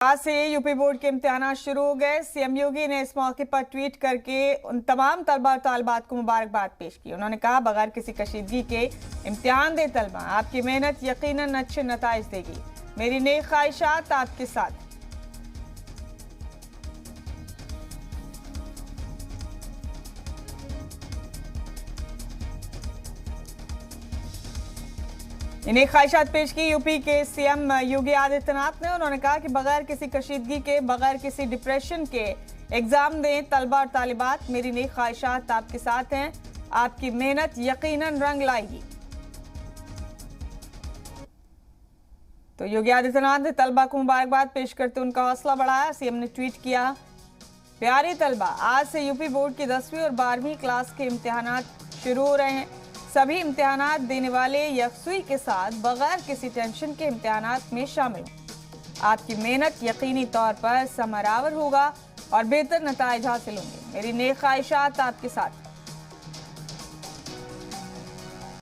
आज से UP board के इम्तिहान शुरू हो गए। सीएम योगी ने इस मौके पर ट्वीट करके उन तमाम तलबा और तालिबात को मुबारकबाद पेश की। उन्होंने कहा, बगैर किसी कशीदगी के इम्तिहान दे तलबा, आपकी मेहनत यकीनन अच्छे नताइज देगी। मेरी नेक ख्वाहिशात आपके साथ। इन्हें ख्वाहिशात पेश की यूपी के सीएम योगी आदित्यनाथ ने। उन्होंने कहा कि बगैर किसी कशीदगी के, बगैर किसी डिप्रेशन के एग्जाम दें तलबा और तालिबात। मेरी नेक ख्वाहिशात आपके साथ हैं, आपकी मेहनत यकीनन रंग लाएगी। तो योगी आदित्यनाथ ने तलबा को मुबारकबाद पेश करते उनका हौसला बढ़ाया। सीएम ने ट्वीट किया, प्यारे तलबा, आज से यूपी बोर्ड की 10वीं और 12वीं क्लास के इम्तिहान शुरू हो रहे हैं। सभी इम्तिहानात देने वाले यकसुई के साथ बगैर किसी टेंशन के इम्तिहानात में शामिल हों। आपकी मेहनत यकीनी तौर पर समरावर होगा और बेहतर नताइज हासिल होंगे। मेरी नेक ख्वाहिशात आपके साथ।